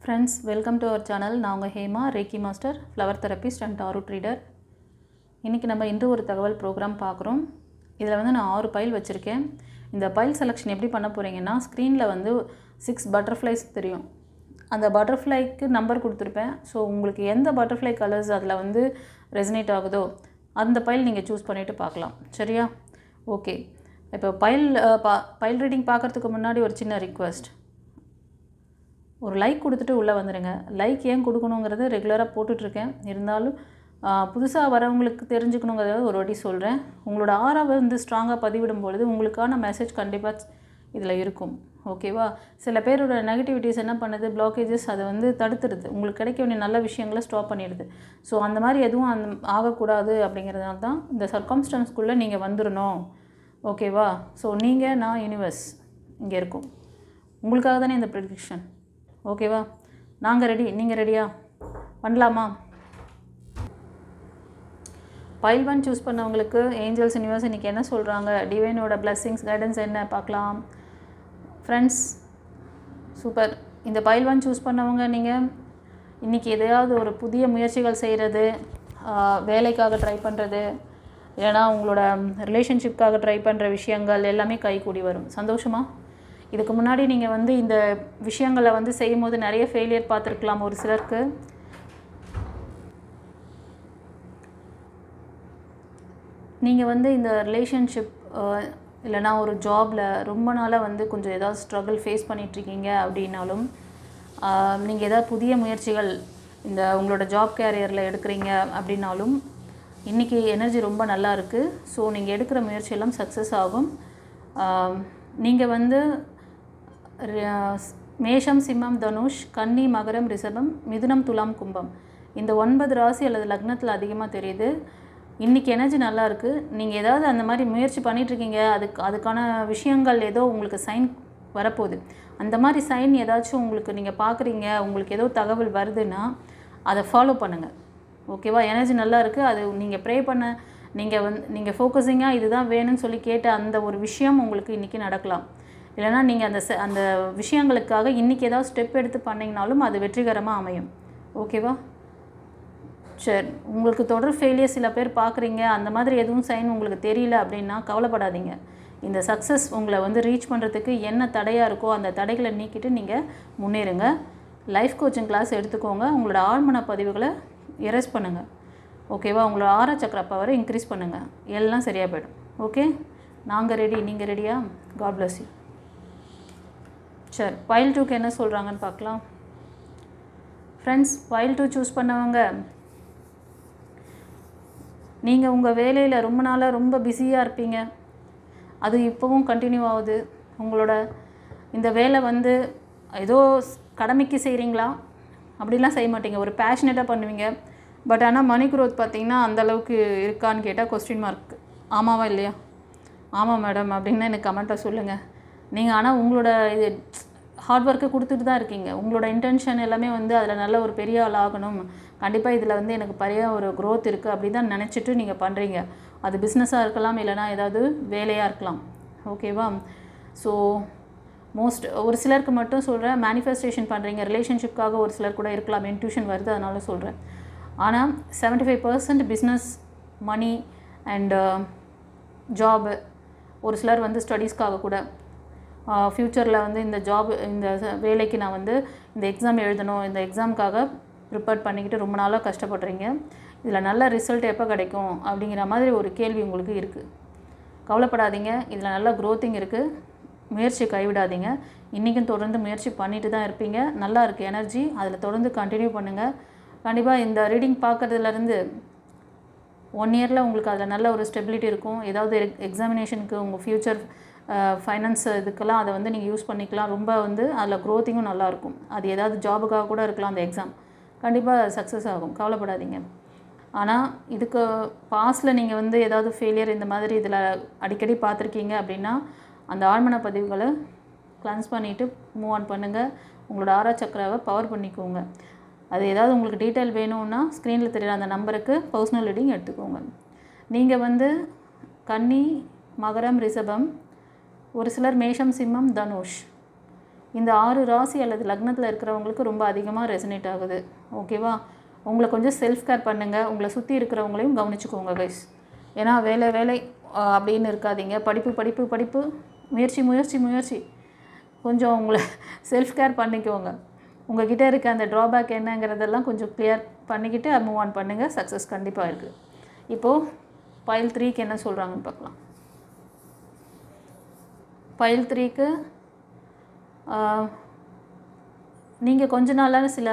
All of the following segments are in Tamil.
Friends, welcome to our channel. நான் உங்கள் Hema, reiki master, flower therapist and tarot reader. இன்றைக்கி நம்ம இன்று ஒரு தகவல் ப்ரோக்ராம் பார்க்குறோம். இதில் வந்து நான் 6 பைல் வச்சுருக்கேன். இந்த பைல் செலெக்ஷன் எப்படி பண்ண போகிறீங்கன்னா, ஸ்க்ரீனில் வந்து 6 பட்டர்ஃப்ளைஸ் தெரியும். அந்த பட்டர்ஃப்ளைக்கு நம்பர் கொடுத்துருப்பேன். ஸோ உங்களுக்கு எந்த பட்டர்ஃப்ளை கலர்ஸ் அதில் வந்து ரெசனேட் ஆகுதோ அந்த பைல் நீங்கள் சூஸ் பண்ணிவிட்டு பார்க்கலாம். சரியா? ஓகே. இப்போ பைல் ரீடிங் பார்க்குறதுக்கு முன்னாடி ஒரு சின்ன ரிக்வெஸ்ட். ஒரு லைக் கொடுத்துட்டு உள்ளே வந்துடுங்க. லைக் ஏன் கொடுக்கணுங்கிறது ரெகுலராக போட்டுட்ருக்கேன். இருந்தாலும் புதுசாக வரவங்களுக்கு தெரிஞ்சுக்கணுங்கிறத ஒரு வாட்டி சொல்கிறேன். உங்களோட ஆராவை வந்து ஸ்ட்ராங்காக பதிவிடும் பொழுது உங்களுக்கான மெசேஜ் கண்டிப்பாக இதில் இருக்கும். ஓகேவா? சில பேரோட நெகட்டிவிட்டிஸ் என்ன பண்ணுது, பிளாக்கேஜஸ் அதை வந்து தடுத்துடுது. உங்களுக்கு கிடைக்க வேண்டிய நல்ல விஷயங்களை ஸ்டாப் பண்ணிடுது. ஸோ அந்த மாதிரி எதுவும் ஆகக்கூடாது அப்படிங்கிறதுனால தான் இந்த சர்க்கம்ஸ்டன்ஸ்குள்ளே நீங்கள் வந்துடணும். ஓகேவா? ஸோ நீங்கள், நான், யூனிவர்ஸ் இங்கே இருக்கும். உங்களுக்காக தானே இந்த ப்ரெடிக்ஷன். ஓகேவா? நாங்கள் ரெடி, நீங்கள் ரெடியா? பண்ணலாமா? பைல் 1 சூஸ் பண்ணவங்களுக்கு ஏஞ்சல்ஸ் யூனிவர்ஸ் இன்றைக்கி என்ன சொல்கிறாங்க, டிவைனோட பிளெஸ்ஸிங்ஸ் கைடன்ஸ் என்ன பார்க்கலாம். Friends, super. இந்த பைல் 1 சூஸ் பண்ணவங்க நீங்கள் இன்றைக்கி எதையாவது ஒரு புதிய முயற்சிகள் செய்கிறது, வேலைக்காக ட்ரை பண்ணுறது, இல்லைனா உங்களோட ரிலேஷன்ஷிப்காக ட்ரை பண்ணுற விஷயங்கள் எல்லாமே கைகூடி வரும். சந்தோஷமாக. இதுக்கு முன்னாடி நீங்கள் வந்து இந்த விஷயங்களை வந்து செய்யும் போது நிறைய ஃபெயிலியர் பார்த்துருக்கலாம். ஒரு சிலருக்கு நீங்கள் வந்து இந்த ரிலேஷன்ஷிப் இல்லைனா ஒரு ஜாபில் ரொம்ப நாளாக வந்து கொஞ்சம் ஏதாவது ஸ்ட்ரகிள் ஃபேஸ் பண்ணிகிட்ருக்கீங்க அப்படின்னாலும், நீங்கள் ஏதாவது புதிய முயற்சிகள் இந்த உங்களோட ஜாப் கேரியரில் எடுக்கிறீங்க அப்படின்னாலும் இன்றைக்கி எனர்ஜி ரொம்ப நல்லா இருக்குது. ஸோ நீங்கள் எடுக்கிற முயற்சியெல்லாம் சக்ஸஸ் ஆகும். நீங்கள் வந்து மேஷம், சிம்மம், தனுஷ், கன்னி, மகரம், ரிஷபம், மிதுனம், துலாம், கும்பம் இந்த 9 ராசி அல்லது லக்னத்தில் அதிகமாக தெரியுது. இன்றைக்கி எனர்ஜி நல்லா இருக்குது. நீங்கள் ஏதாவது அந்த மாதிரி முயற்சி பண்ணிகிட்ருக்கீங்க, அதுக்கான விஷயங்கள் ஏதோ உங்களுக்கு சைன் வரப்போகுது. அந்த மாதிரி சைன் ஏதாச்சும் உங்களுக்கு நீங்கள் பார்க்குறீங்க, உங்களுக்கு ஏதோ தகவல் வருதுன்னா அதை ஃபாலோ பண்ணுங்கள். ஓகேவா? எனர்ஜி நல்லா இருக்குது. அது நீங்கள் ப்ரே பண்ண நீங்கள் ஃபோக்கஸிங்காக இதுதான் வேணும்னு சொல்லி கேட்ட அந்த ஒரு விஷயம் உங்களுக்கு இன்றைக்கி நடக்கலாம். இல்லைனா நீங்கள் அந்த விஷயங்களுக்காக இன்றைக்கி ஏதாவது ஸ்டெப் எடுத்து பண்ணிங்கனாலும் அது வெற்றிகரமாக அமையும். ஓகேவா? சரி. உங்களுக்கு தொடர் ஃபெயிலியர் சில பேர் பார்க்குறீங்க, அந்த மாதிரி எதுவும் சைன் உங்களுக்கு தெரியல அப்படின்னா கவலைப்படாதீங்க. இந்த சக்ஸஸ் உங்களை வந்து ரீச் பண்ணுறதுக்கு என்ன தடையாக இருக்கோ அந்த தடைகளை நீக்கிட்டு நீங்கள் முன்னேறுங்க. லைஃப் கோச்சிங் கிளாஸ் எடுத்துக்கோங்க. உங்களோட ஆழ்மன பதிவுகளை எரேஸ் பண்ணுங்கள். ஓகேவா? உங்களோட ஆரா சக்கர பவரை இன்க்ரீஸ் பண்ணுங்கள். எல்லாம் சரியாக போய்டும். ஓகே? நாங்கள் ரெடி, நீங்கள் ரெடியா? God bless you. சரி, பைல் 2க்கு என்ன சொல்கிறாங்கன்னு பார்க்கலாம். ஃப்ரெண்ட்ஸ், பைல் 2 சூஸ் பண்ணவங்க நீங்கள் உங்கள் வேலையில் ரொம்ப நாளாக ரொம்ப பிஸியாக இருப்பீங்க. அது இப்போவும் கண்டினியூ ஆகுது. உங்களோட இந்த வேலை வந்து ஏதோ கடமைக்கு செய்கிறீங்களா? அப்படிலாம் செய்ய மாட்டீங்க. ஒரு பேஷனேட்டாக பண்ணுவீங்க. பட் ஆனால் மணி க்ரோத் பார்த்திங்கன்னா அந்தளவுக்கு இருக்கான்னு கேட்டால் கொஸ்டின் மார்க். ஆமாவா இல்லையா? ஆமாம் மேடம் அப்படின்னு எனக்கு கமெண்ட்டாக சொல்லுங்கள். நீங்கள் ஆனால் உங்களோட இது ஹார்ட் ஒர்க்கை கொடுத்துட்டு தான் இருக்கீங்க. உங்களோட இன்டென்ஷன் எல்லாமே வந்து அதில் நல்ல ஒரு பெரிய ஆள் ஆகணும், கண்டிப்பாக இதில் வந்து எனக்கு பெரிய ஒரு க்ரோத் இருக்குது அப்படி தான் நினச்சிட்டு நீங்கள் பண்ணுறீங்க. அது பிஸ்னஸாக இருக்கலாம், இல்லைனா ஏதாவது வேலையாக இருக்கலாம். ஓகேவா? ஸோ ஒரு சிலருக்கு மட்டும் சொல்கிறேன், மேனிஃபெஸ்டேஷன் பண்ணுறீங்க, ரிலேஷன்ஷிப்காக ஒரு சிலர் கூட இருக்கலாம். இன்ட்யூஷன் வருது, அதனால சொல்கிறேன். ஆனால் 75% பிஸ்னஸ், மணி அண்டு ஜாபு, ஒரு சிலர் வந்து ஸ்டடீஸ்க்காக கூட ஃப்யூச்சரில் வந்து இந்த வேலைக்கு நான் வந்து இந்த எக்ஸாம் எழுதணும், இந்த எக்ஸாமுக்காக ப்ரிப்பேர் பண்ணிக்கிட்டு ரொம்ப நாளாக கஷ்டப்படுறீங்க. இதில் நல்ல ரிசல்ட் எப்போ கிடைக்கும் அப்படிங்கிற மாதிரி ஒரு கேள்வி உங்களுக்கு இருக்குது. கவலைப்படாதீங்க, இதில் நல்ல க்ரோத்திங் இருக்குது. முயற்சி கைவிடாதீங்க. இன்றைக்கும் தொடர்ந்து முயற்சி பண்ணிட்டு தான் இருப்பீங்க. நல்லா இருக்குது எனர்ஜி, அதில் தொடர்ந்து கண்டினியூ பண்ணுங்கள். கண்டிப்பாக இந்த ரீடிங் பார்க்குறதுலேருந்து 1 இயரில் உங்களுக்கு அதில் நல்ல ஒரு ஸ்டெபிலிட்டி இருக்கும். ஏதாவது எக்ஸாமினேஷனுக்கு உங்கள் ஃப்யூச்சர் ஃபைனான்ஸ் இதுக்கெல்லாம் அதை வந்து நீங்கள் யூஸ் பண்ணிக்கலாம். ரொம்ப வந்து அதில் க்ரோத்திங்கும் நல்லாயிருக்கும். அது ஏதாவது ஜாபுக்காக கூட இருக்கலாம். அந்த எக்ஸாம் கண்டிப்பாக சக்ஸஸ் ஆகும். கவலைப்படாதீங்க. ஆனால் இதுக்கு பாஸ்டில் நீங்கள் வந்து ஏதாவது ஃபெயிலியர் இந்த மாதிரி இதில் அடிக்கடி பார்த்துருக்கீங்க அப்படின்னா அந்த ஆழ்மன பதிவுகளை கிளன்ஸ் பண்ணிவிட்டு மூவ் ஆன் பண்ணுங்கள். உங்களோட ஆரா சக்கராவை பவர் பண்ணிக்கோங்க. அது ஏதாவது உங்களுக்கு டீட்டெயில் வேணும்னா ஸ்க்ரீனில் தெரியுற அந்த நம்பருக்கு பர்சனல் ரீடிங் எடுத்துக்கோங்க. நீங்கள் வந்து கன்னி, மகரம், ரிஷபம், ஒரு சிலர் மேஷம், சிம்மம், தனுஷ் இந்த 6 ராசி அல்லது லக்னத்தில் இருக்கிறவங்களுக்கு ரொம்ப அதிகமாக ரெசனேட் ஆகுது. ஓகேவா? உங்களை கொஞ்சம் செல்ஃப் கேர் பண்ணுங்கள். உங்களை சுற்றி இருக்கிறவங்களையும் கவனிச்சுக்கோங்க கைஸ். ஏன்னா வேலை வேலை அப்படின்னு இருக்காதீங்க. படிப்பு படிப்பு படிப்பு, முயற்சி முயற்சி முயற்சி. கொஞ்சம் உங்களை செல்ஃப் கேர் பண்ணிக்கோங்க. உங்கள்கிட்ட இருக்க அந்த ட்ராபேக் என்னங்கிறதெல்லாம் கொஞ்சம் கிளியர் பண்ணிக்கிட்டு மூவ் ஆன் பண்ணுங்கள். சக்ஸஸ் கண்டிப்பாக இருக்குது. இப்போது பைல் 3க்கு என்ன சொல்கிறாங்கன்னு பார்க்கலாம். பைல் 3க்கு நீங்கள் கொஞ்ச நாளாக சில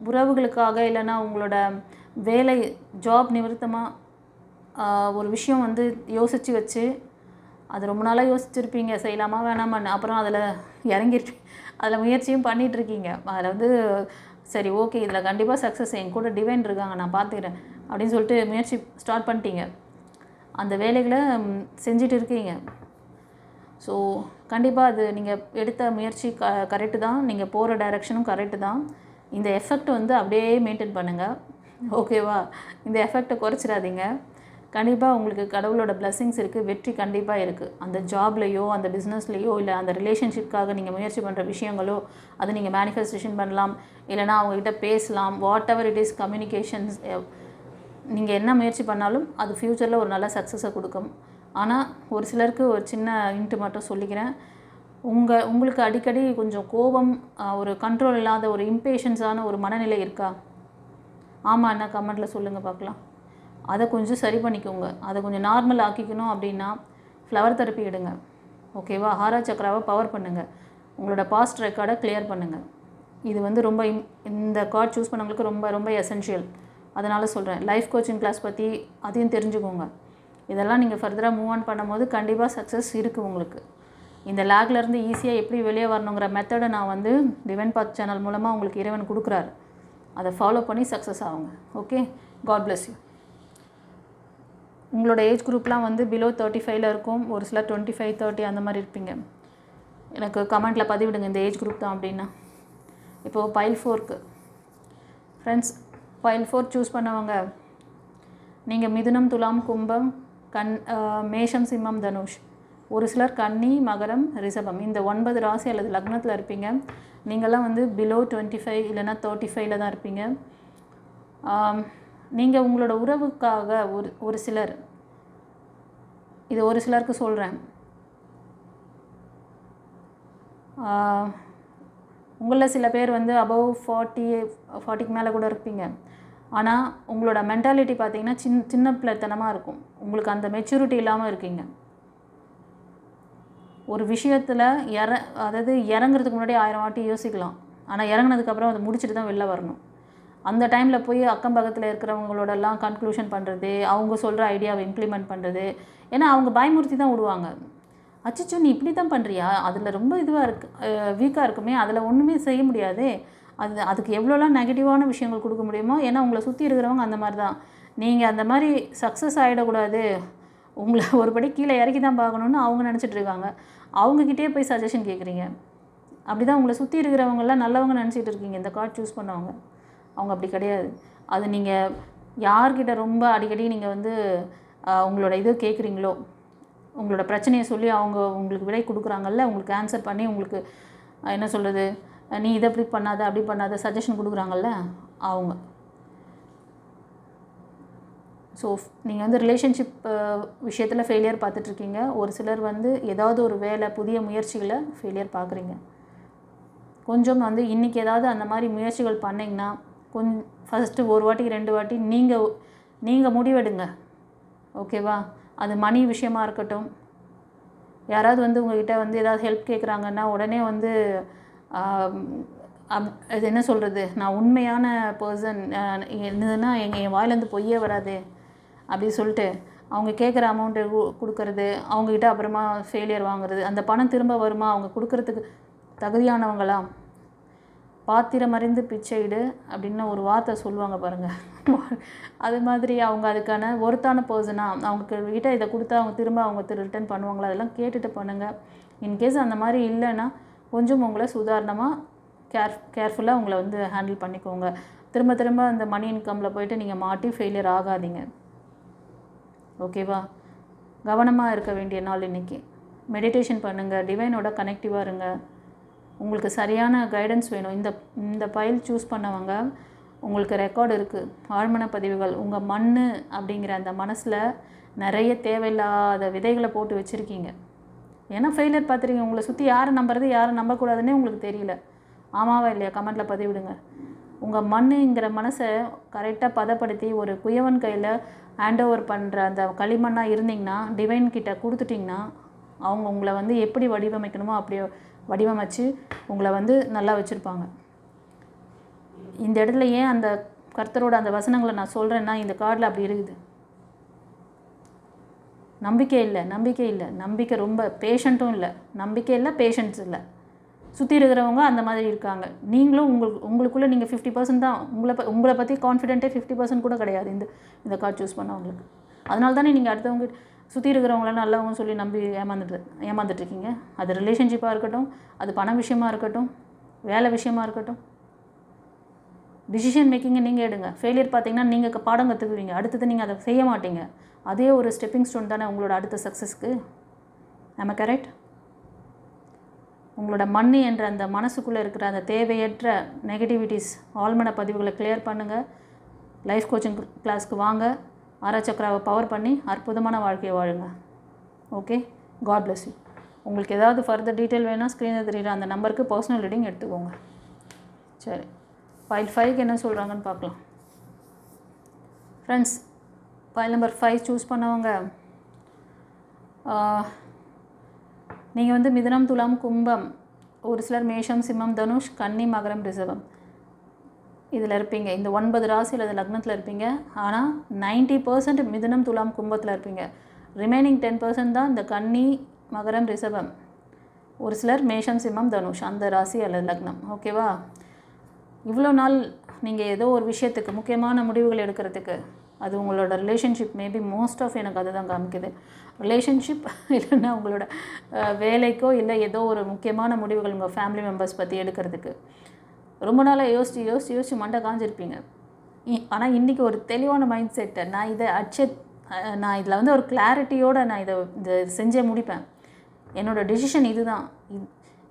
உறவுகளுக்காக இல்லைன்னா உங்களோட வேலை ஜாப் நிமித்தமாக ஒரு விஷயம் வந்து யோசித்து வச்சு அது ரொம்ப நாளாக யோசிச்சுருப்பீங்க, செய்யலாமா வேணாமான்னு. அப்புறம் அதில் இறங்கிருப்பீங்க, அதில் முயற்சியும் பண்ணிகிட்ருக்கீங்க. அதில் வந்து சரி ஓகே இதில் கண்டிப்பாக சக்ஸஸ், என் கூட டிவைன் இருக்காங்க, நான் பார்த்துக்கிறேன் அப்படின்னு சொல்லிட்டு முயற்சி ஸ்டார்ட் பண்ணிட்டீங்க. அந்த வேலைகளை செஞ்சுட்டு இருக்கீங்க. ஸோ கண்டிப்பாக அது நீங்கள் எடுத்த முயற்சி கரெக்டு தான், நீங்கள் போகிற டைரெக்ஷனும் கரெக்டு தான். இந்த எஃபெக்ட் வந்து அப்படியே மெயின்டைன் பண்ணுங்கள். ஓகேவா? இந்த எஃபெக்டை குறைச்சிடாதீங்க. கண்டிப்பாக உங்களுக்கு கடவுளோட பிளெஸிங்ஸ் இருக்குது, வெற்றி கண்டிப்பாக இருக்குது. அந்த ஜாப்லேயோ அந்த பிஸ்னஸ்லேயோ இல்லை அந்த ரிலேஷன்ஷிப்காக நீங்கள் முயற்சி பண்ணுற விஷயங்களோ அது நீங்கள் மேனிஃபெஸ்டேஷன் பண்ணலாம், இல்லைனா அவங்ககிட்ட பேசலாம். What ever it is communications, நீங்கள் என்ன முயற்சி பண்ணாலும் அது ஃப்யூச்சரில் ஒரு நல்ல சக்ஸஸை கொடுக்கும். ஆனால் ஒரு சிலருக்கு ஒரு சின்ன இன்ட்டு மட்டும் சொல்லிக்கிறேன். உங்களுக்கு அடிக்கடி கொஞ்சம் கோபம், ஒரு கண்ட்ரோல் இல்லாத ஒரு இம்பேஷன்ஸான ஒரு மனநிலை இருக்கா? ஆமாம், என்ன கமெண்ட்டில் சொல்லுங்கள் பார்க்கலாம். அதை கொஞ்சம் சரி பண்ணிக்கோங்க. அதை கொஞ்சம் நார்மல் ஆக்கிக்கணும் அப்படின்னா ஃப்ளவர் தெரப்பி எடுங்க. ஓகேவா? ஹாரா சக்கராவை பவர் பண்ணுங்கள். உங்களோட பாஸ்ட் ரெக்கார்டை கிளியர் பண்ணுங்கள். இது வந்து ரொம்ப இந்த கார்ட் சூஸ் பண்ணவங்களுக்கு ரொம்ப ரொம்ப எசென்ஷியல். அதனால் சொல்கிறேன். லைஃப் கோச்சிங் கிளாஸ் பற்றி அதையும் தெரிஞ்சுக்கோங்க. இதெல்லாம் நீங்கள் ஃபர்தராக மூவ் ஆன் பண்ணும்போது கண்டிப்பாக சக்ஸஸ் இருக்குது உங்களுக்கு. இந்த லேக்லேருந்து ஈஸியாக எப்படி வெளியே வரணுங்கிற மெத்தடை நான் வந்து டிவைன் பாத் சேனல் மூலமாக உங்களுக்கு இறைவன் கொடுக்குறாரு. அதை ஃபாலோ பண்ணி சக்ஸஸ் ஆகுங்க. Okay, God bless you. உங்களோட ஏஜ் குரூப்லாம் வந்து பிலோ 35 இருக்கும். ஒரு சிலர் 25, 30 அந்த மாதிரி இருப்பீங்க. எனக்கு கமெண்ட்டில் பதிவிடுங்க இந்த ஏஜ் குரூப் தான் அப்படின்னா. இப்போது பைல் 4க்கு ஃப்ரெண்ட்ஸ், பைல் 4 சூஸ் பண்ணவங்க நீங்கள் மிதுனம், துலாம், கும்பம், மேஷம், சிம்மம், தனுஷ். ஒரு சிலர் கன்னி, மகரம், ரிஷபம், இந்த 9 ராசி அல்லது லக்னத்தில் இருப்பீங்க. நீங்கள்லாம் வந்து பிலோ 25 இல்லைனா 35 தான் இருப்பீங்க. நீங்கள் உங்களோட உறவுக்காக ஒரு சிலர், இது ஒரு சிலருக்கு சொல்கிறேன், உங்களில் சில பேர் வந்து அபவ் 40க்கு மேலே கூட இருப்பீங்க. ஆனால் உங்களோட மென்டாலிட்டி பார்த்திங்கன்னா சின்ன பிள்ளைத்தனமாக இருக்கும். உங்களுக்கு அந்த மெச்சூரிட்டி இல்லாமல் இருக்கீங்க. ஒரு விஷயத்தில் அதாவது இறங்குறதுக்கு முன்னாடி 1000 வாட்டி யோசிக்கலாம். ஆனால் இறங்கினதுக்கப்புறம் அதை முடிச்சுட்டு தான் வெளில வரணும். அந்த டைமில் போய் அக்கம் பக்கத்தில் இருக்கிறவங்களோடலாம் கன்க்ளூஷன் பண்ணுறது, அவங்க சொல்கிற ஐடியாவை இம்ப்ளிமெண்ட் பண்ணுறது. ஏன்னா அவங்க பயமுறுத்தி தான் விடுவாங்க. அச்சச்சோ நீ இப்படி தான் பண்ணுறியா, அதில் ரொம்ப இதுவாக வீக்காக இருக்குமே, அதில் ஒன்றுமே செய்ய முடியாதே, அதுக்கு எவ்வளோலாம் நெகட்டிவான விஷயங்கள் கொடுக்க முடியுமோ. ஏன்னா உங்களை சுற்றி இருக்கிறவங்க அந்த மாதிரி தான். நீங்கள் அந்த மாதிரி சக்ஸஸ் ஆகிடக்கூடாது, உங்களை ஒருபடி கீழே இறக்கி தான் பார்க்கணுன்னு அவங்க நினச்சிட்டு இருக்காங்க. அவங்கக்கிட்டே போய் சஜஷன் கேட்குறீங்க. அப்படி தான் உங்களை சுற்றி இருக்கிறவங்களாம் நல்லவங்க நினச்சிட்டு இருக்கீங்க. இந்த கார்டு சூஸ் பண்ணவங்க அவங்க அப்படி கிடையாது. அது நீங்கள் யார்கிட்ட ரொம்ப அடிக்கடி நீங்கள் வந்து உங்களோட இது கேட்குறீங்களோ, உங்களோட பிரச்சனையை சொல்லி அவங்க உங்களுக்கு விடை கொடுக்குறாங்கல்ல, உங்களுக்கு ஆன்சர் பண்ணி உங்களுக்கு என்ன சொல்கிறது, நீ இதை அப்படி பண்ணாத அப்படி பண்ணாத சஜஷன் கொடுக்குறாங்கல்ல அவங்க. ஸோ நீங்கள் வந்து ரிலேஷன்ஷிப் விஷயத்தில் ஃபெயிலியர் பார்த்துட்ருக்கீங்க. ஒரு சிலர் வந்து ஏதாவது ஒரு வேலை புதிய முயற்சிகளை ஃபெயிலியர் பார்க்குறீங்க. கொஞ்சம் வந்து இன்றைக்கி ஏதாவது அந்த மாதிரி முயற்சிகள் பண்ணிங்கன்னா ஃபஸ்ட்டு ஒரு வாட்டி 2 வாட்டி நீங்கள் முடிவெடுங்க. ஓகேவா? அது மணி விஷயமா இருக்கட்டும், யாராவது வந்து உங்கள்கிட்ட வந்து ஏதாவது ஹெல்ப் கேட்குறாங்கன்னா உடனே வந்து அது என்ன சொல்கிறது, நான் உண்மையான பர்சன் என்னதுன்னா என் வாயிலேருந்து பொய்யே வராது அப்படி சொல்லிட்டு அவங்க கேட்குற அமௌண்ட்டை கொடுக்கறது, அவங்கக்கிட்ட அப்புறமா ஃபெயிலியர் வாங்குறது, அந்த பணம் திரும்ப வருமா, அவங்க கொடுக்கறதுக்கு தகுதியானவங்களா, பாத்திரம் அறிந்து பிச்சையிடு அப்படின்னு ஒரு வார்த்தை சொல்லுவாங்க பாருங்கள். அது மாதிரி அவங்க அதுக்கான ஒருத்தான பர்சனாக, அவங்கக்கிட்ட இதை கொடுத்தா அவங்க திரும்ப அவங்க ரிட்டர்ன் பண்ணுவாங்களா, அதெல்லாம் கேட்டுட்டு பண்ணுங்கள். இன்கேஸ் அந்த மாதிரி இல்லைன்னா கொஞ்சம் உங்களை சுதாரணமாக கேர்ஃபுல்லாக உங்களை வந்து ஹேண்டில் பண்ணிக்கோங்க. திரும்ப திரும்ப அந்த மணி இன்கமில் போய்ட்டு நீங்கள் மாட்டி ஃபெயிலியர் ஆகாதீங்க. ஓகேவா? கவனமாக இருக்க வேண்டிய நாள் இன்றைக்கி. மெடிடேஷன் பண்ணுங்கள், டிவைனோட கனெக்டிவாக இருங்க. உங்களுக்கு சரியான கைடன்ஸ் வேணும். இந்த பைல் சூஸ் பண்ணவங்க உங்களுக்கு ரெக்கார்டு இருக்குது, ஆழ்மன பதிவுகள். உங்கள் மண் அப்படிங்கிற அந்த மனசில் நிறைய தேவையில்லாத விதைகளை போட்டு வச்சுருக்கீங்க. ஏன்னா ஃபெயிலியர் பார்த்துருக்கீங்க. உங்களை சுற்றி யாரை நம்புறது யாரை நம்பக்கூடாதுன்னே உங்களுக்கு தெரியல. ஆமாவா இல்லையா? கமெண்ட்டில் பதிவிடுங்க. உங்கள் மண்ணுங்கிற மனசை கரெக்டாக பதப்படுத்தி ஒரு குயவன் கையில் ஹேண்ட் ஓவர் பண்ணுற அந்த களிமண்ணாக இருந்தீங்கன்னா, டிவைன் கிட்ட கொடுத்துட்டிங்கன்னா, அவங்க உங்களை வந்து எப்படி வடிவமைக்கணுமோ அப்படி வடிவமைச்சு உங்களை வந்து நல்லா வச்சுருப்பாங்க. இந்த இடத்துல ஏன் அந்த கர்த்தரோட அந்த வசனங்களை நான் சொல்கிறேன்னா, இந்த கார்டில் அப்படி இருக்குது. நம்பிக்கை இல்லை. நம்பிக்கை ரொம்ப பேஷண்ட்டும் இல்லை. நம்பிக்கை இல்லை, பேஷண்ட்ஸ் இல்லை. சுற்றி இருக்கிறவங்க அந்த மாதிரி இருக்காங்க. நீங்களும் உங்களுக்குள்ளே நீங்கள் 50% தான். உங்களை பற்றி கான்ஃபிடென்ட்டே 50% கூட கிடையாது இந்த கார்டு சூஸ் பண்ணவங்களுக்கு. அதனால தானே நீங்கள் அடுத்தவங்க சுற்றி இருக்கிறவங்கள நல்லவங்க சொல்லி நம்பி ஏமாந்துட்டுருக்கீங்க. அது ரிலேஷன்ஷிப்பாக இருக்கட்டும், அது பண விஷயமாக இருக்கட்டும், வேலை விஷயமாக இருக்கட்டும். டிசிஷன் மேக்கிங்கை நீங்கள் எடுங்க. ஃபெயிலியர் பார்த்தீங்கன்னா நீங்கள் பாடம் கற்றுக்குவீங்க. அடுத்தது நீங்கள் அதை செய்ய மாட்டீங்க. அதே ஒரு ஸ்டெப்பிங் ஸ்டோன் தானே உங்களோட அடுத்த சக்ஸஸ்க்கு. நம்ம கரெக்ட்? உங்களோட மண் என்ற அந்த மனசுக்குள்ளே இருக்கிற அந்த தேவையற்ற நெகட்டிவிட்டிஸ், ஆழ்மன பதிவுகளை கிளியர் பண்ணுங்கள். லைஃப் கோச்சிங் கிளாஸ்க்கு வாங்க. ஆராய்ச்சக்கராவை பவர் பண்ணி அற்புதமான வாழ்க்கையை வாழுங்க. Okay, God bless you. உங்களுக்கு ஏதாவது ஃபர்தர் டீட்டெயில் வேணால் ஸ்க்ரீனில் தெரியுற அந்த நம்பருக்கு பர்சனல் ரீடிங் எடுத்துக்கோங்க. சரி, ஃபைல் 5க்கு என்ன சொல்கிறாங்கன்னு பார்க்கலாம். ஃப்ரெண்ட்ஸ், ஃபைல் நம்பர் 5 சூஸ் பண்ணவங்க நீங்கள் வந்து மிதுனம், துலாம், கும்பம், ஒரு சிலர் மேஷம், சிம்மம், தனுஷ், கன்னி, மகரம், ரிஷபம் இதில் இருப்பீங்க. இந்த 9 ராசியில் அது லக்னத்தில் இருப்பீங்க. ஆனால் 90% மிதுனம், துலாம், கும்பத்தில் இருப்பீங்க. ரிமைனிங் 10% தான் இந்த கன்னி, மகரம், ரிஷபம், ஒரு சிலர் மேஷம், சிம்மம், தனுஷ் அந்த ராசி அல்லது லக்னம். ஓகேவா? இவ்வளோ நாள் நீங்கள் ஏதோ ஒரு விஷயத்துக்கு முக்கியமான முடிவுகள் எடுக்கிறதுக்கு, அது உங்களோட ரிலேஷன்ஷிப் மேபி மோஸ்ட் ஆஃப் எனக்கு அதுதான் காமிக்குது. ரிலேஷன்ஷிப் இல்லைன்னா உங்களோட வேலைக்கோ இல்லை ஏதோ ஒரு முக்கியமான முடிவுகள் உங்கள் ஃபேமிலி மெம்பர்ஸ் பற்றி எடுக்கிறதுக்கு ரொம்ப நாளாக யோசித்து மண்டை காஞ்சிருப்பீங்க. ஆனால் இன்றைக்கி ஒரு தெளிவான மைண்ட் செட்டை நான் இதில் வந்து ஒரு கிளாரிட்டியோடு நான் இதை செஞ்சே முடிப்பேன். என்னோடய டெசிஷன் இது தான்,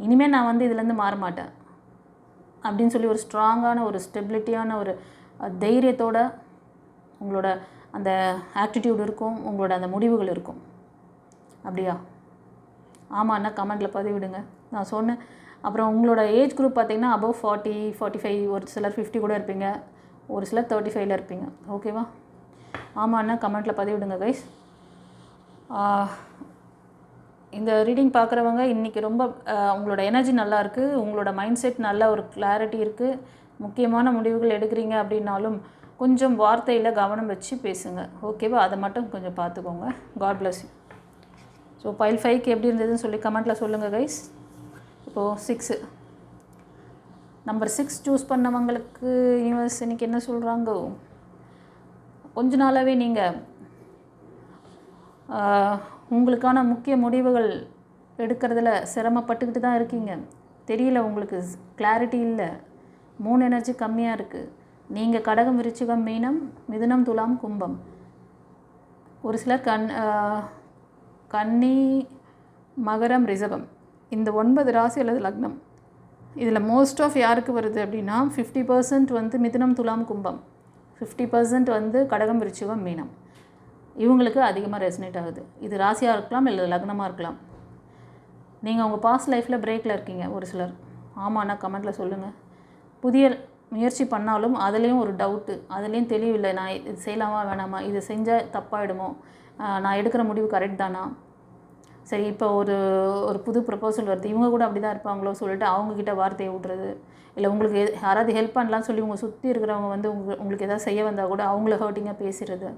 இனிமேல் நான் வந்து இதுலேருந்து மாற மாட்டேன் அப்படின்னு சொல்லி ஒரு ஸ்ட்ராங்கான ஒரு ஸ்டெபிலிட்டியான ஒரு தைரியத்தோட உங்களோட அந்த ஆட்டிடியூட் இருக்கும், உங்களோட அந்த முடிவுகள் இருக்கும். அப்படியா? ஆமாண்ணா கமெண்ட்டில் பதிவிடுங்க. நான் சொன்னேன். அப்புறம் உங்களோட ஏஜ் குரூப் பார்த்திங்கன்னா அபவ் 40, 45, ஒரு சிலர் 50 கூட இருப்பீங்க, ஒரு சிலர் 35 இருப்பீங்க. ஓகேவா? ஆமாண்ணா கமெண்ட்டில் பதிவிடுங்க கைஸ். இந்த ரீடிங் பார்க்குறவங்க இன்றைக்கி ரொம்ப உங்களோட எனர்ஜி நல்லா இருக்குது, உங்களோட மைண்ட் செட் நல்ல ஒரு கிளாரிட்டி இருக்குது. முக்கியமான முடிவுகள் எடுக்கிறீங்க அப்படின்னாலும் கொஞ்சம் வார்த்தையில் கவனம் வச்சு பேசுங்க. ஓகேவா? அதை மட்டும் கொஞ்சம் பார்த்துக்கோங்க. God bless you. So file 5க்கு எப்படி இருந்ததுன்னு சொல்லி கமெண்ட்டில் சொல்லுங்கள் கைஸ். இப்போது 6 நம்பர் 6 சூஸ் பண்ணவங்களுக்கு யூனிவர்ஸ் இன்றைக்கி என்ன சொல்கிறாங்க? கொஞ்ச நாளாகவே நீங்கள் உங்களுக்கான முக்கிய முடிவுகள் எடுக்கிறதுல சிரமப்பட்டுக்கிட்டு தான் இருக்கீங்க. தெரியல, உங்களுக்கு கிளாரிட்டி இல்லை, 3 எனர்ஜி கம்மியாக இருக்குது. நீங்கள் கடகம், விருச்சிகம், மீனம், மிதுனம், துலாம், கும்பம், ஒரு சிலர் கன்னி, மகரம், ரிஷபம் இந்த 9 ராசி அல்லது லக்னம். இதில் மோஸ்ட் ஆஃப் யாருக்கு வருது அப்படின்னா 50% வந்து மிதுனம், துலாம், கும்பம், 50% வந்து கடகம், விருச்சிகம், மீனம். இவங்களுக்கு அதிகமாக ரெசனேட் ஆகுது. இது ராசியாக இருக்கலாம் இல்லை லக்னமாக இருக்கலாம். நீங்கள் உங்கள் பாஸ்ட் லைஃப்பில் பிரேக்கில் இருக்கீங்க ஒரு சிலர். ஆமாண்ணா கமெண்ட்டில் சொல்லுங்கள். புதிய முயற்சி பண்ணாலும் அதுலேயும் ஒரு டவுட்டு, அதுலேயும் தெளிவில்லை. நான் இது செய்யலாமா வேணாமா, இது செஞ்சால் தப்பாயிடுமோ, நான் எடுக்கிற முடிவு கரெக்ட் தானா, சரி இப்போ ஒரு புது ப்ரப்போசல் வருது, இவங்க கூட அப்படி தான் இருப்பாங்களோ சொல்லிட்டு அவங்கக்கிட்ட வார்த்தையை விட்றது, இல்லை உங்களுக்கு யாராவது ஹெல்ப் பண்ணலான்னு சொல்லி உங்கள் சுற்றி இருக்கிறவங்க வந்து உங்களுக்கு எதாவது செய்ய வந்தால் கூட அவங்கள ஹர்ட்டிங்காக பேசுகிறது.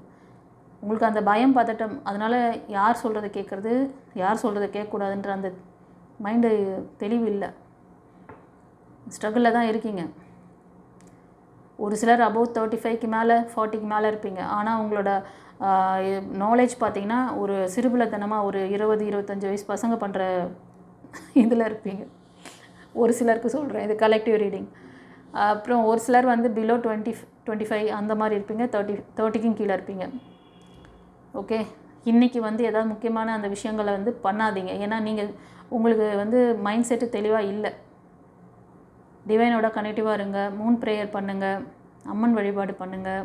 உங்களுக்கு அந்த பயம், பதட்டம், அதனால் யார் சொல்கிறத கேட்குறது, யார் சொல்கிறத கேட்கக்கூடாதுன்ற அந்த மைண்டு தெளிவு இல்லை. ஸ்ட்ரகிளில் தான் இருக்கீங்க. ஒரு சிலர் அபவ் 35க்கு மேலே 40க்கு மேலே இருப்பீங்க. ஆனால் உங்களோட நாலேஜ் பார்த்திங்கன்னா ஒரு சிறுபிள்ளைத்தனமாக ஒரு 20-25 வயசு பசங்க பண்ணுற இதில் இருப்பீங்க. ஒரு சிலருக்கு சொல்கிறேன், இது கலெக்டிவ் ரீடிங். அப்புறம் ஒரு சிலர் வந்து பிலோ 20-25 அந்த மாதிரி இருப்பீங்க, 30க்கும் கீழே இருப்பீங்க. ஓகே, இன்றைக்கி வந்து ஏதாவது முக்கியமான அந்த விஷயங்களை வந்து பண்ணாதீங்க. ஏன்னா உங்களுக்கு வந்து மைண்ட் செட்டு தெளிவாக இல்லை. டிவைனோட கனெக்டிவாக இருங்க. மூன் ப்ரேயர் பண்ணுங்கள், அம்மன் வழிபாடு பண்ணுங்கள்,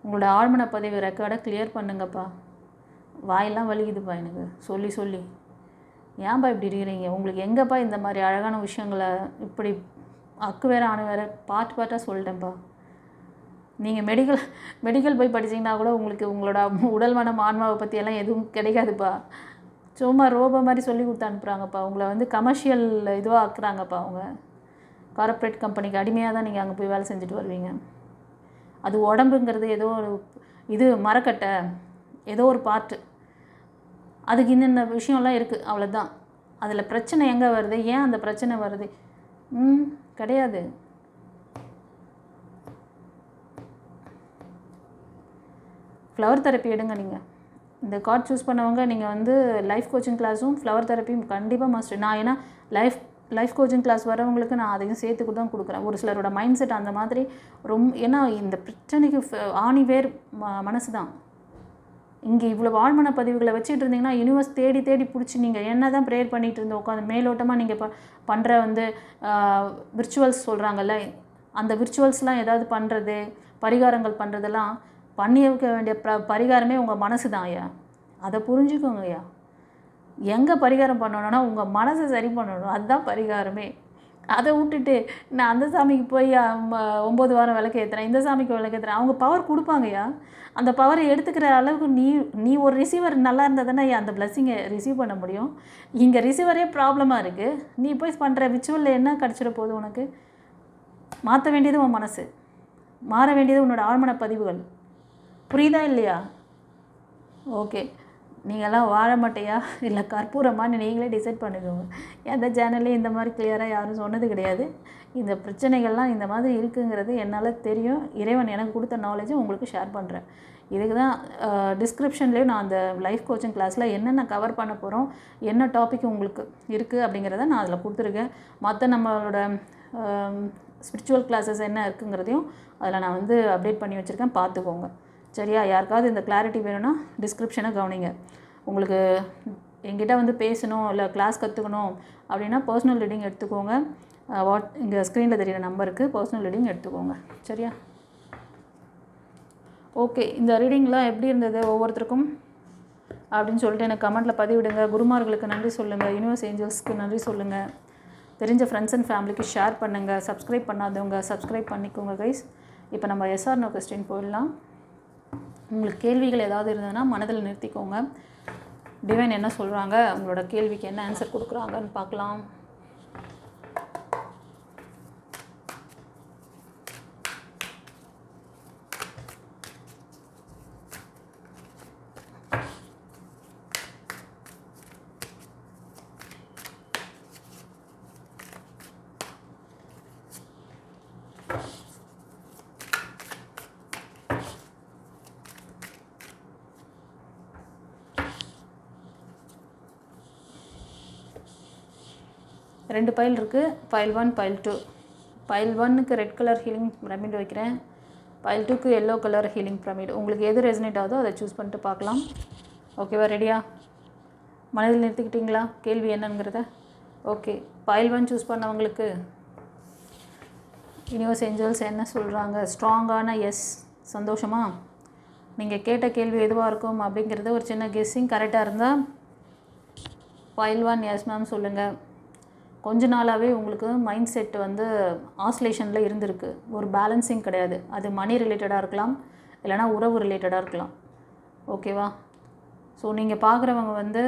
உங்களோட ஆழ்மன பதிவு ரெக்கார்டை கிளியர் பண்ணுங்கப்பா. வாயெல்லாம் வலிக்குதுப்பா எனக்கு சொல்லி சொல்லி. ஏன்ப்பா இப்படி இருக்கிறீங்க? உங்களுக்கு எங்கேப்பா இந்த மாதிரி அழகான விஷயங்களை இப்படி அக்கு வேறு ஆணு வேறு பார்ட்டாக சொல்லிட்டேன்ப்பா. நீங்கள் மெடிக்கல் போய் படிச்சிங்கன்னா கூட உங்களுக்கு உங்களோட உடல் மனம் ஆன்மாவை பற்றியெல்லாம் எதுவும் கிடைக்காதுப்பா. சும்மா ரோபோ மாதிரி சொல்லி கொடுத்து அனுப்புகிறாங்கப்பா. உங்களை வந்து கமர்ஷியல் இதுவாக ஆக்குறாங்கப்பா. அவங்க கார்ப்பரேட் கம்பெனிக்கு அடிமையாக தான் நீங்கள் அங்கே போய் வேலை செஞ்சுட்டு வருவீங்க. அது உடம்புங்கிறது ஏதோ ஒரு இது மரக்கட்டை, ஏதோ ஒரு பார்ட்டு, அதுக்கு இன்னென்ன விஷயம்லாம் இருக்குது, அவ்வளோதான். அதில் பிரச்சனை எங்கே வருது, ஏன் அந்த பிரச்சனை வருது? கிடையாது. ஃப்ளவர் தெரப்பி எடுங்க. நீங்கள் இந்த கார்ட் சூஸ் பண்ணவங்க நீங்கள் வந்து லைஃப் கோச்சிங் கிளாஸும் ஃப்ளவர் தெரப்பியும் கண்டிப்பாக மஸ்ட். நான் ஏன்னா லைஃப் கோச்சிங் கிளாஸ் வரவங்களுக்கு நான் அதையும் சேர்த்துக்கு தான் கொடுக்குறேன். ஒரு சிலரோட மைண்ட் செட் அந்த மாதிரி ஏன்னா இந்த பிரச்சனைக்கு ஆணி வேர் மனசு தான். இங்கே இவ்வளோ ஆழ்மன பதிவுகளை வச்சுட்டு இருந்தீங்கன்னா யூனிவர்ஸ் தேடி தேடி பிடிச்சி நீங்கள் என்ன தான் ப்ரேயர் பண்ணிகிட்டு இருந்தோம் உட்காந்து மேலோட்டமாக நீங்கள் பண்ணுற வந்து விர்ச்சுவல்ஸ் சொல்கிறாங்கல்ல, அந்த விர்ச்சுவல்ஸ்லாம் ஏதாவது பண்ணுறது, பரிகாரங்கள் பண்ணுறதெல்லாம் பண்ணி வைக்க வேண்டிய பரிகாரமே உங்கள் மனசு தான் ஐயா. அதை புரிஞ்சுக்கோங்க ஐயா. எங்கே பரிகாரம் பண்ணணுன்னா உங்கள் மனசை சரி பண்ணணும், அதுதான் பரிகாரமே. அதை விட்டுட்டு நான் அந்த சாமிக்கு போய் 9 வாரம் விளக்கு ஏற்றுறேன், இந்த சாமிக்கு விளக்கு ஏற்றுறேன், அவங்க பவர் கொடுப்பாங்கய்யா. அந்த பவரை எடுத்துக்கிற அளவுக்கு நீ ஒரு ரிசீவர் நல்லா இருந்தால் தானே அந்த பிளஸ்ஸிங்கை ரிசீவ் பண்ண முடியும். இங்கே ரிசீவரே ப்ராப்ளமாக இருக்குது. நீ போய் பண்ணுற விச்சுவலில் என்ன கிடச்சிட போகுது உனக்கு? மாற்ற வேண்டியது உன் மனசு, மாற வேண்டியது உன்னோட ஆழ்மன பதிவுகள். புரியுதா இல்லையா? ஓகே. நீங்கள்லாம் வாழ மாட்டையா இல்லை கற்பூரமானு நீங்களே டிசைட் பண்ணிக்கோங்க. எந்த சேனல்லையும் இந்த மாதிரி கிளியராக யாரும் சொன்னது கிடையாது. இந்த பிரச்சனைகள்லாம் இந்த மாதிரி இருக்குங்கிறது என்னால் தெரியும். இறைவன் எனக்கு கொடுத்த நாலேஜை உங்களுக்கு ஷேர் பண்ணுறேன். இதுக்கு தான் டிஸ்கிரிப்ஷன்லேயும் நான் அந்த லைஃப் கோச்சிங் கிளாஸில் என்னென்ன கவர் பண்ண போகிறோம், என்ன டாபிக் உங்களுக்கு இருக்குது அப்படிங்கிறத நான் அதில் கொடுத்துருக்கேன். மற்ற நம்மளோட ஸ்பிரிச்சுவல் கிளாஸஸ் என்ன இருக்குங்கிறதையும் அதில் நான் வந்து அப்டேட் பண்ணி வச்சுருக்கேன், பார்த்துக்கோங்க. சரியா? யாருக்காவது இந்த கிளாரிட்டி வேணும்னா டிஸ்கிரிப்ஷனை கவனிங்க. உங்களுக்கு எங்கிட்ட வந்து பேசணும் இல்லை கிளாஸ் கற்றுக்கணும் அப்படின்னா பர்சனல் ரீடிங் எடுத்துக்கோங்க. இங்கே ஸ்க்ரீனில் தெரிகிற நம்பருக்கு பர்சனல் ரீடிங் எடுத்துக்கோங்க. சரியா? ஓகே. இந்த ரீடிங்லாம் எப்படி இருந்தது ஒவ்வொருத்தருக்கும் அப்படின்னு சொல்லிட்டு எனக்கு கமெண்ட்டில் பதிவிடுங்க. குருமார்களுக்கு நன்றி சொல்லுங்கள், யூனிவர்ஸ் ஏஞ்சல்ஸ்க்கு நன்றி சொல்லுங்கள், தெரிஞ்ச ஃப்ரெண்ட்ஸ் அண்ட் ஃபேமிலிக்கு ஷேர் பண்ணுங்கள். சப்ஸ்கிரைப் பண்ணாதவங்க சப்ஸ்கிரைப் பண்ணிக்கோங்க கைஸ். இப்போ நம்ம எஸ்ஆர் நோ கொஸ்டின் போயிடலாம். உங்களுக்கு கேள்விகள் ஏதாவது இருந்ததுன்னா மனதில் நிறுத்திக்கோங்க. டிவைன் என்ன சொல்கிறாங்க, உங்களோட கேள்விக்கு என்ன ஆன்சர் கொடுக்குறாங்கன்னு பார்க்கலாம். ரெண்டு பைல் இருக்குது, பைல் 1 பைல் 2. பைல் 1க்கு ரெட் கலர் ஹீலிங் பிரமிட் வைக்கிறேன், பைல் 2க்கு எல்லோ கலர் ஹீலிங் பிரமிட். உங்களுக்கு எது ரெசனேட் ஆகுதோ அதை சூஸ் பண்ணிட்டு பார்க்கலாம். ஓகேவா? ரெடியா? மனதில் நிறுத்திக்கிட்டிங்களா கேள்வி என்னங்கிறத? ஓகே. பைல் 1 சூஸ் பண்ணவங்களுக்கு யூனிவர்ஸ் ஏஞ்சல்ஸ் என்ன சொல்கிறாங்க? ஸ்ட்ராங்கான எஸ். சந்தோஷமா? நீங்கள் கேட்ட கேள்வி எதுவாக இருக்கும் அப்படிங்கிறது ஒரு சின்ன கெஸ்ஸிங் கரெக்டாக இருந்தால் பைல் 1 எஸ் மேம் சொல்லுங்கள். கொஞ்ச நாளாகவே உங்களுக்கு மைண்ட் செட் வந்து ஆஸ்லேஷனில் இருந்திருக்கு, ஒரு பேலன்சிங் கிடையாது. அது மணி ரிலேட்டடாக இருக்கலாம், இல்லைனா உறவு ரிலேட்டடாக இருக்கலாம். ஓகேவா? ஸோ நீங்கள் பார்க்குறவங்க வந்து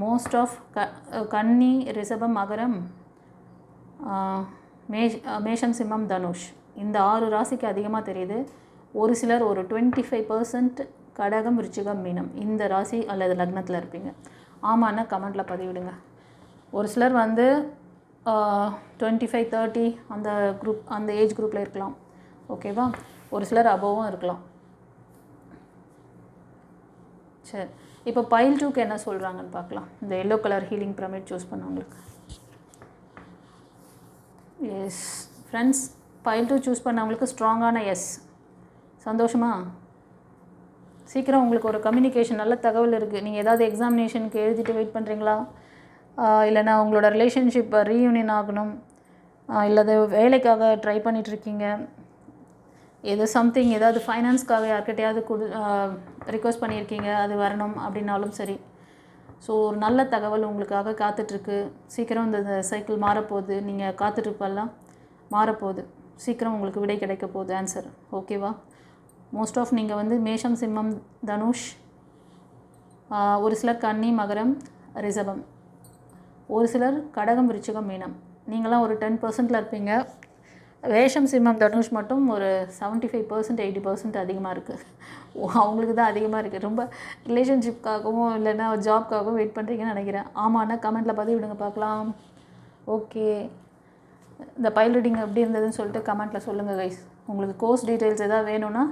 மோஸ்ட் ஆஃப் கன்னி, ரிஷபம், மகரம், மேஷம், சிம்மம், தனுஷ், இந்த 6 ராசிக்கு அதிகமாக தெரியுது. ஒரு சிலர் ஒரு 25% கடகம், விருச்சிகம், மீனம் இந்த ராசி அல்லது லக்னத்தில் இருப்பீங்க. ஆமான்னா கமெண்ட்டில் பதிவிடுங்க. ஒரு சிலர் வந்து 25, 30 அந்த குரூப், அந்த ஏஜ் குரூப்பில் இருக்கலாம். ஓகேவா? ஒரு சிலர் அபோவும் இருக்கலாம். சரி, இப்போ பைல் 2க்கு என்ன சொல்கிறாங்கன்னு பார்க்கலாம். இந்த yellow colour healing pyramid choose பண்ணவங்களுக்கு. எஸ் ஃப்ரெண்ட்ஸ், பைல் 2 சூஸ் பண்ணவங்களுக்கு ஸ்ட்ராங்கான எஸ். சந்தோஷமா? சீக்கிரம் உங்களுக்கு ஒரு கம்யூனிகேஷன் நல்ல தகவல் இருக்குது. நீங்கள் ஏதாவது எக்ஸாமினேஷனுக்கு எழுதிட்டு வெயிட் பண்ணுறீங்களா? இல்லைனா உங்களோட ரிலேஷன்ஷிப் ரீயூனியன் ஆகணும், இல்லது வேலைக்காக ட்ரை பண்ணிகிட்ருக்கீங்க, சம்திங் ஏதாவது ஃபைனான்ஸ்க்காக யார்கிட்டையாவது ரிக்வெஸ்ட் பண்ணியிருக்கீங்க, அது வரணும் அப்படின்னாலும் சரி. ஸோ ஒரு நல்ல தகவல் உங்களுக்காக காத்துட்ருக்கு. சீக்கிரம் இந்த சைக்கிள் மாறப்போகுது. நீங்கள் காத்துட்ருப்பெல்லாம் மாறப்போகுது. சீக்கிரம் உங்களுக்கு விடை கிடைக்க போகுது, ஆன்சர். ஓகேவா? மோஸ்ட் ஆஃப் நீங்கள் வந்து மேஷம், சிம்மம், தனுஷ், ஒரு சிலர் கன்னி, மகரம், ரிஷபம், ஒரு சிலர் கடகம், விருச்சிகம், மீனம். நீங்களாம் ஒரு 10%ல் இருப்பீங்க. வேஷம், சிம்மம், தனுஷ் மட்டும் ஒரு 75% 80% அதிகமாக இருக்குது. அவங்களுக்கு தான் அதிகமாக இருக்குது. ரொம்ப ரிலேஷன்ஷிப்காகவும் இல்லைன்னா ஜாப்காகவும் வெயிட் பண்ணுறீங்கன்னு நினைக்கிறேன். ஆமாண்ணா கமெண்ட்டில் பதிவு விடுங்க பார்க்கலாம். ஓகே, இந்த பைல் ரீடிங் எப்படி இருந்ததுன்னு சொல்லிட்டு கமெண்ட்டில் சொல்லுங்கள் கைஸ். உங்களுக்கு கோர்ஸ் டீட்டெயில்ஸ் எதாவது வேணும்னா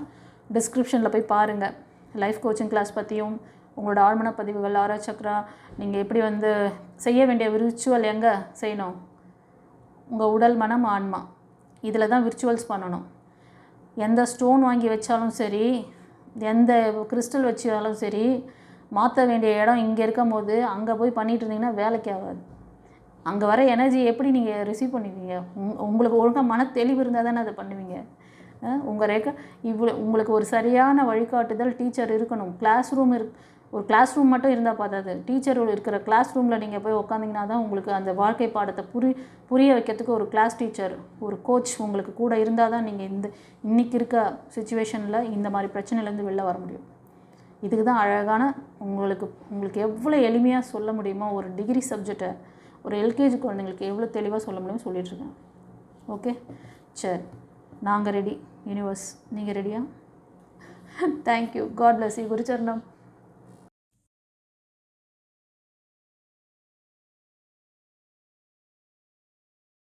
டிஸ்கிரிப்ஷனில் போய் பாருங்கள். லைஃப் கோச்சிங் கிளாஸ் பற்றியும் உங்களோட ஆழ்மன பதிவுகள், ஆரா சக்ரா, நீங்கள் எப்படி வந்து செய்ய வேண்டிய விர்ச்சுவல் எங்கே செய்யணும், உங்கள் உடல், மனம், ஆன்மா, இதில் தான் விர்ச்சுவல்ஸ் பண்ணணும். எந்த ஸ்டோன் வாங்கி வச்சாலும் சரி, எந்த கிறிஸ்டல் வச்சாலும் சரி, மாற்ற வேண்டிய இடம் இங்கே இருக்கும் போது அங்கே போய் பண்ணிகிட்டு இருந்தீங்கன்னா வேலைக்கு ஆகாது. அங்கே வர எனர்ஜி எப்படி நீங்கள் ரிசீவ் பண்ணுவீங்க? உங்களுக்கு ஒழுங்காக மன தெளிவு இருந்தால் தானே அதை பண்ணுவீங்க. உங்கள் உங்களுக்கு ஒரு சரியான வழிகாட்டுதல் டீச்சர் இருக்கணும். ஒரு கிளாஸ் ரூம் மட்டும் இருந்தால் பார்த்தாது. டீச்சர் இருக்கிற கிளாஸ் ரூமில் நீங்கள் போய் உட்காந்திங்கன்னா தான் உங்களுக்கு அந்த வாழ்க்கை பாடத்தை புரிய வைக்கிறதுக்கு ஒரு கிளாஸ் டீச்சர், ஒரு கோச் உங்களுக்கு கூட இருந்தால் தான் நீங்கள் இன்றைக்கி இருக்க சுச்சுவேஷனில் இந்த மாதிரி பிரச்சனையிலேருந்து வெளில வர முடியும். இதுக்கு தான் அழகான உங்களுக்கு எவ்வளோ எளிமையாக சொல்ல முடியுமோ ஒரு டிகிரி சப்ஜெக்டை ஒரு எல்கேஜி குழந்தைங்களுக்கு எவ்வளோ தெளிவாக சொல்ல முடியுமோ சொல்லிகிட்ருக்கேன். ஓகே, சரி, நாங்கள் ரெடி. யூனிவர்ஸ், நீங்கள் ரெடியா? தேங்க்யூ. God bless you. குருச்சரணம்.